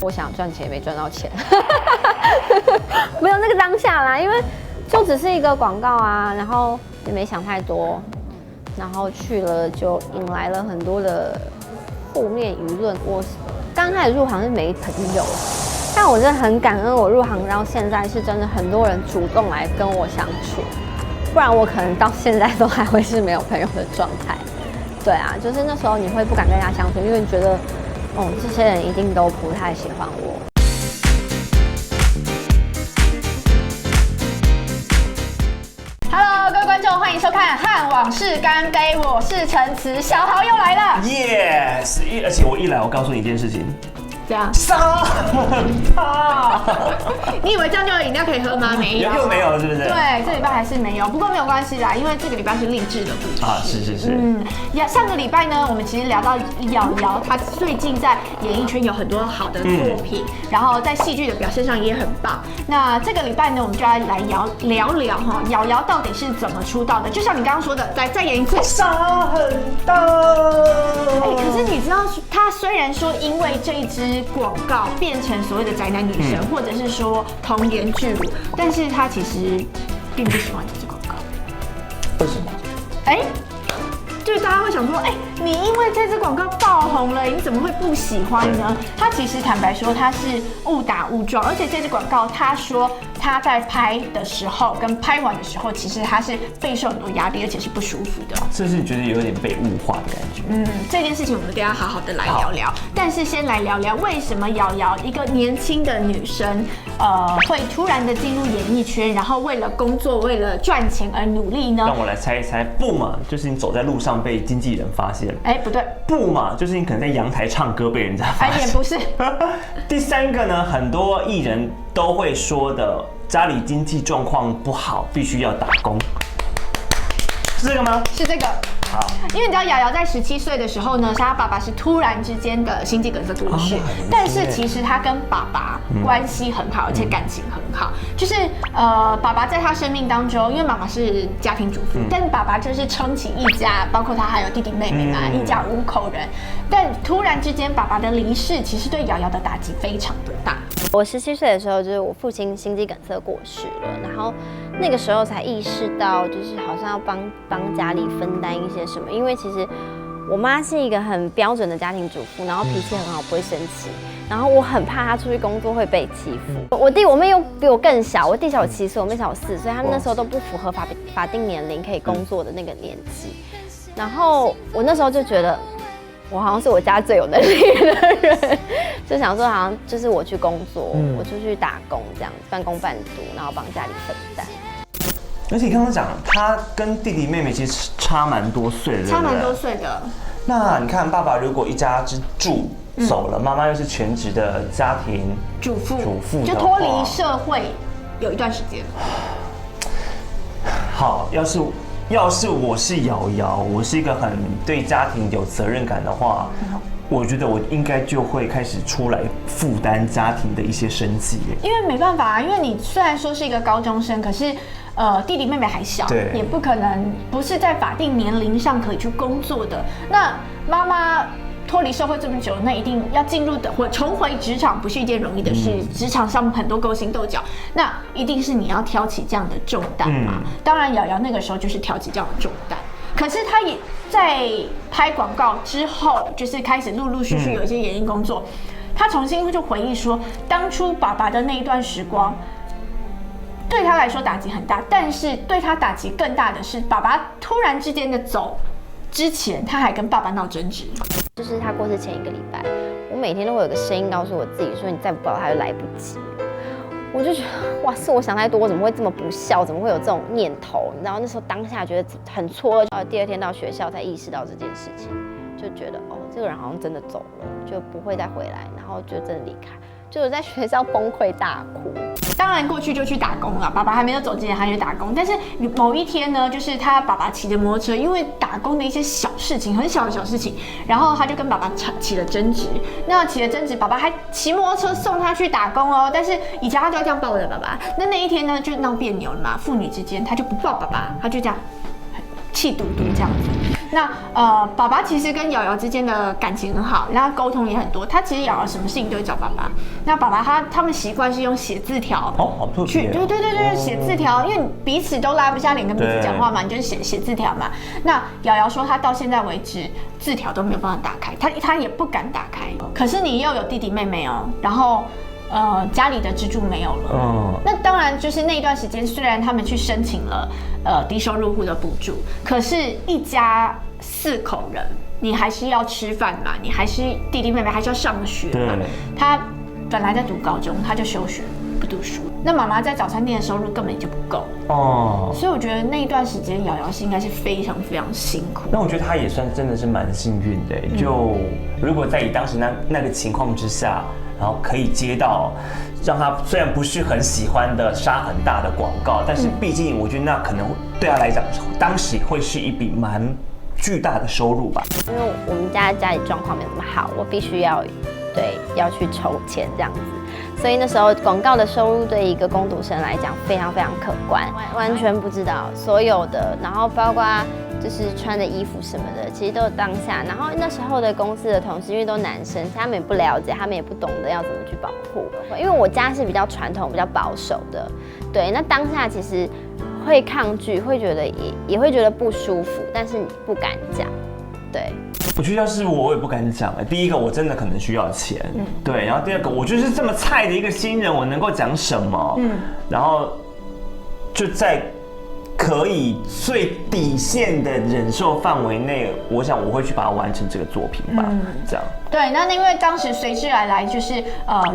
我想赚钱也没赚到钱，没有那个当下啦，因为就只是一个广告啊，然后也没想太多，然后去了就引来了很多的负面舆论。我刚开始入行是没朋友，但我真的很感恩，我入行到现在是真的很多人主动来跟我相处，不然我可能到现在都还会是没有朋友的状态。对啊，就是那时候你会不敢跟人家相处，因为你觉得，这些人一定都不太喜欢我。Hello， 各位观众，欢迎收看《和往事干杯》，我是陈慈，小豪又来了。Yes， 而且我一来，我告诉你一件事情。这样沙很大，你以为这样就有饮料可以喝吗？没有，又没有了，是不是？对，这礼拜还是没有，不过没有关系啦，因为这个礼拜是励志的故事啊，是。上个礼拜呢，我们其实聊到瑶瑶，她最近在演艺圈有很多好的作品，然后在戏剧的表现上也很棒。那这个礼拜呢，我们就要来聊聊哈，瑶瑶到底是怎么出道的？就像你刚刚说的，再演一次，沙很大。可是你知道，她虽然说因为这一支广告变成所谓的宅男女神，或者是说童颜巨乳，但是她其实并不喜欢这支广告。为什么？就是大家会想说，你因为这支广告爆红了，你怎么会不喜欢呢？他其实坦白说，他是误打误撞，而且这支广告，他说他在拍的时候跟拍完的时候，其实他是备受很多压力，而且是不舒服的。是不是你觉得有点被物化的感觉？这件事情我们等一下好好的来聊聊。但是先来聊聊为什么瑶瑶一个年轻的女生，会突然的进入演艺圈，然后为了工作、为了赚钱而努力呢？让我来猜一猜，不嘛，就是你走在路上被经纪人发现。不对。不嘛，就是你可能在阳台唱歌被人家发现。也不是。第三个呢，很多艺人都会说的，家里经济状况不好，必须要打工。是这个吗？是这个。好，因为你知道瑶瑶在17岁的时候呢，是她爸爸是突然之间的心肌梗塞过世，但是其实她跟爸爸关系很好，而且感情很好。就是爸爸在她生命当中，因为妈妈是家庭主妇，但爸爸就是撑起一家，包括他还有弟弟妹妹嘛，一家5口人。但突然之间爸爸的离世，其实对瑶瑶的打击非常的大。我17岁的时候，就是我父亲心肌梗塞过世了，然后那个时候才意识到，就是好像要帮家里分担一些什么。因为其实我妈是一个很标准的家庭主妇，然后脾气很好，不会生气，然后我很怕她出去工作会被欺负。我弟我妹又比我更小，我弟小我7岁，我妹小我4岁，他们那时候都不符合法定年龄可以工作的那个年纪。然后我那时候就觉得，我好像是我家最有能力的人，就想说好像就是我去工作，我出去打工这样，半工半读，然后帮家里分担。而且你刚刚讲，他跟弟弟妹妹其实差蛮多岁的，差蛮多岁的。那你看，爸爸如果一家之主走了，妈妈又是全职的家庭主妇，就脱离社会有一段时间。好，要是我是瑶瑶，我是一个很对家庭有责任感的话，我觉得我应该就会开始出来负担家庭的一些生计。因为没办法啊，因为你虽然说是一个高中生，可是弟弟妹妹还小，也不可能不是在法定年龄上可以去工作的。那妈妈脱离社会这么久，那一定要进入的或重回职场不是一件容易的事。职场上很多勾心斗角，那一定是你要挑起这样的重担嘛。当然，瑶瑶那个时候就是挑起这样的重担。可是她也在拍广告之后，就是开始陆陆续续有一些演艺工作。她重新就回忆说，当初爸爸的那一段时光，对他来说打击很大，但是对他打击更大的是，爸爸突然之间的走之前，他还跟爸爸闹争执。就是他过世前1个礼拜，我每天都会有个声音告诉我自己说，你再不报他就来不及。我就觉得，哇，是我想太多，我怎么会这么不孝？怎么会有这种念头？你知道那时候当下觉得很错愕，第2天到学校才意识到这件事情，就觉得这个人好像真的走了，就不会再回来，然后就真的离开。就是在学校崩溃大哭。当然过去就去打工了，爸爸还没有走之前他就打工。但是某一天呢，就是他爸爸骑着摩托车，因为打工的一些小事情，很小的小事情，然后他就跟爸爸起了争执。那起了争执，爸爸还骑摩托车送他去打工哦。但是以前他就要这样抱着爸爸，那一天呢就闹别扭了嘛，父女之间他就不抱爸爸，他就这样气嘟嘟这样子。那爸爸其实跟瑶瑶之间的感情很好，然后沟通也很多。他其实瑶瑶什么事情都会找爸爸。那爸爸他们习惯是用写字条好特别。对，写字条，因为彼此都拉不下脸跟彼此讲话嘛，你就写字条嘛。那瑶瑶说她到现在为止字条都没有办法打开，她也不敢打开。可是你又有弟弟妹妹哦，然后家里的支柱没有了。那当然就是那一段时间，虽然他们去申请了低收入户的补助，可是一家4口人，你还是要吃饭嘛，你还是弟弟妹妹还是要上学嘛。他本来在读高中，他就休学不读书。那妈妈在早餐店的收入根本就不够所以我觉得那一段时间瑶瑶应该是非常非常辛苦。那我觉得她也算真的是蛮幸运的，就如果在以当时那个情况之下，然后可以接到让他虽然不是很喜欢的沙很大的广告，但是毕竟我觉得那可能对他来讲，当时会是一笔蛮巨大的收入吧。因为我们家里状况没有那么好，我必须要去筹钱这样子。所以那时候广告的收入对一个工读生来讲非常非常可观，完全不知道所有的，然后包括就是穿的衣服什么的，其实都有当下。然后那时候的公司的同事因为都男生，他们也不了解，他们也不懂得要怎么去保护。因为我家是比较传统、比较保守的，对，那当下其实会抗拒，会觉得也会觉得不舒服，但是你不敢讲，对。我觉得要是我也不敢讲第一个我真的可能需要钱，对，然后第二个我就是这么菜的一个新人，我能够讲什么？然后就在可以最底线的忍受范围内，我想我会去把它完成这个作品吧，这样。对，那因为当时随之而来就是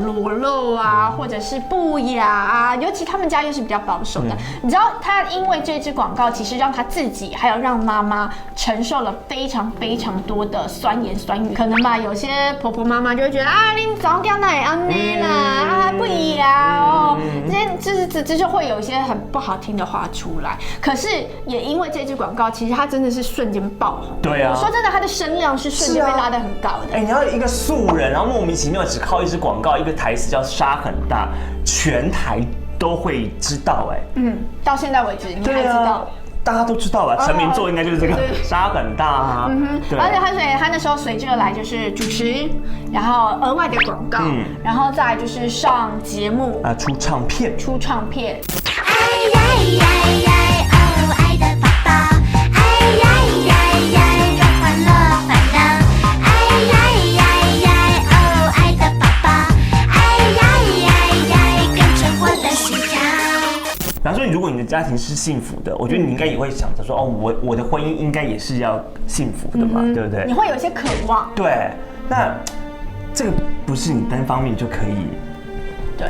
裸露啊，或者是不雅啊，尤其他们家又是比较保守的。你知道他因为这支广告，其实让他自己还有让妈妈承受了非常非常多的酸言酸语。可能吧，有些婆婆妈妈就会觉得你早掉那也安内啦，不雅哦，这就会有一些很不好听的话出来。可是也因为这支广告，其实它真的是瞬间爆红。对啊，我说真的，它的声量是瞬间被拉得很高的。你要一个素人，然后莫名其妙只靠一支广告，一个台词叫沙很大，全台都会知道到现在为止你还知道。大家都知道吧？成名作应该就是这个沙很大对。而且他那时候随之而来就是主持，然后额外的广告，然后再来就是上节目出唱片。爱的宝宝，让欢乐烦恼，爱的宝宝，跟着我的心跳。比方说，如果你的家庭是幸福的，我觉得你应该也会想着说，我的婚姻应该也是要幸福的嘛，对不对？你会有一些渴望。对，那这个不是你单方面就可以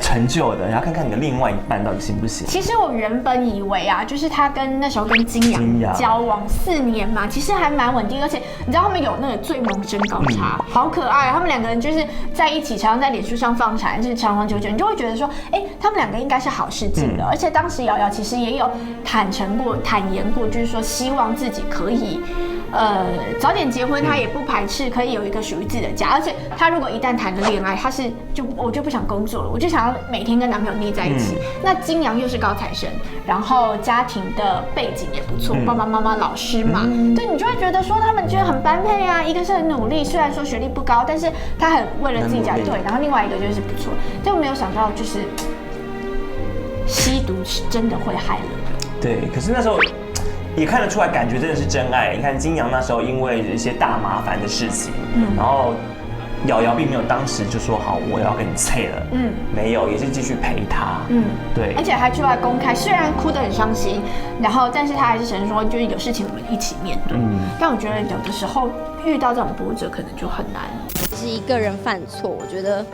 成就的，然后看看你的另外一半到底行不行。其实我原本以为就是他那时候跟金阳交往4年嘛，其实还蛮稳定，而且你知道他们有那个最萌身高差，好可爱。他们2个人就是在一起，常常在脸书上放闪，就是长长久久，你就会觉得说，他们2个应该是好事情的。而且当时瑶瑶其实也有坦言过，就是说希望自己可以。早点结婚，他也不排斥可以有一个属于自己的家，而且他如果一旦谈了恋爱，我就不想工作了，我就想要每天跟男朋友腻在一起。那金阳又是高材生，然后家庭的背景也不错，爸爸妈妈老师嘛，对，你就会觉得说他们觉得很般配啊。一个是很努力，虽然说学历不高，但是他很为了自己家对，然后另外一个就是不错，就没有想到就是吸毒是真的会害人。对，可是那时候。也看得出来，感觉真的是真爱。你看金阳那时候因为一些大麻烦的事情，然后瑶瑶并没有当时就说好我要跟你拆了，没有，也是继续陪他，对，而且还出来公开，虽然哭得很伤心，但是他还是承认说，就是有事情我们一起面对。但我觉得有的时候遇到这种波折，可能就很难。是一个人犯错，我觉得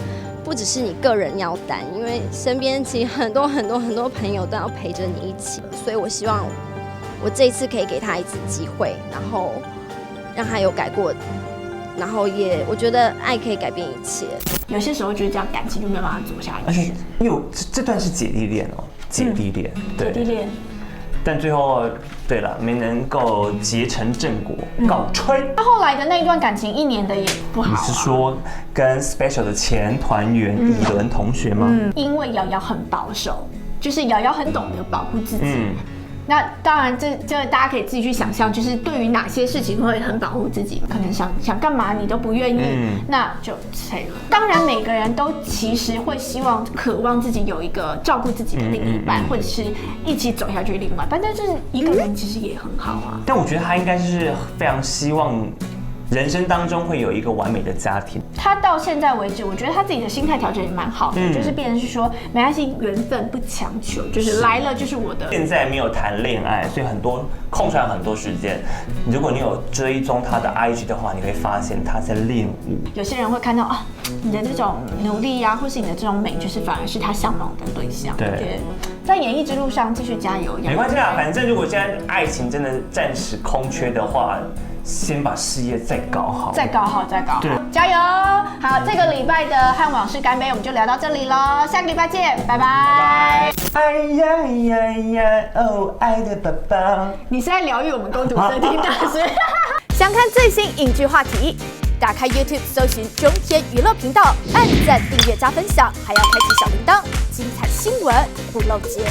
不只是你个人要担，因为身边其实很多朋友都要陪着你一起，所以我希望。我这一次可以给他一次机会，然后让他有改过，然后我觉得爱可以改变一切。有些时候就是这样，感情就没有办法走下去。而且因为这段是姐弟恋姐弟恋，姐弟恋。但最后，对了，没能够结成正果，告吹。他后来的那一段感情1年的也不好。你是说跟 Special 的前团员以伦同学吗？因为瑶瑶很保守，就是瑶瑶很懂得保护自己。那当然这大家可以自己去想象，就是对于哪些事情会很保护自己，可能想干嘛你都不愿意，那就脆了。当然每个人都其实会希望渴望自己有一个照顾自己的另一半，或者是一起走下去的另外一半，但是一个人其实也很好啊。但我觉得他应该是非常希望人生当中会有一个完美的家庭。他到现在为止，我觉得他自己的心态调整也蛮好的，就是变成是说没关系，缘分不强求，就是来了就是我的。现在没有谈恋爱，所以空出来很多时间。如果你有追踪他的 IG 的话，你会发现他在练舞。有些人会看到啊，你的这种努力啊，或是你的这种美，就是反而是他向往的对象。对，在演艺之路上继续加油。没关系啊，反正如果现在爱情真的暂时空缺的话，先把事业再搞好，再搞好，加油！好，这个礼拜的和往事干杯我们就聊到这里喽，下个礼拜见，拜拜。哎呀呀呀，哦，爱的宝宝，你是在疗愈我们工读生听大师。想看最新影剧话题，打开 YouTube 搜寻中天娱乐频道，按赞、订阅、加分享，还要开启小铃铛，精彩新闻不漏接。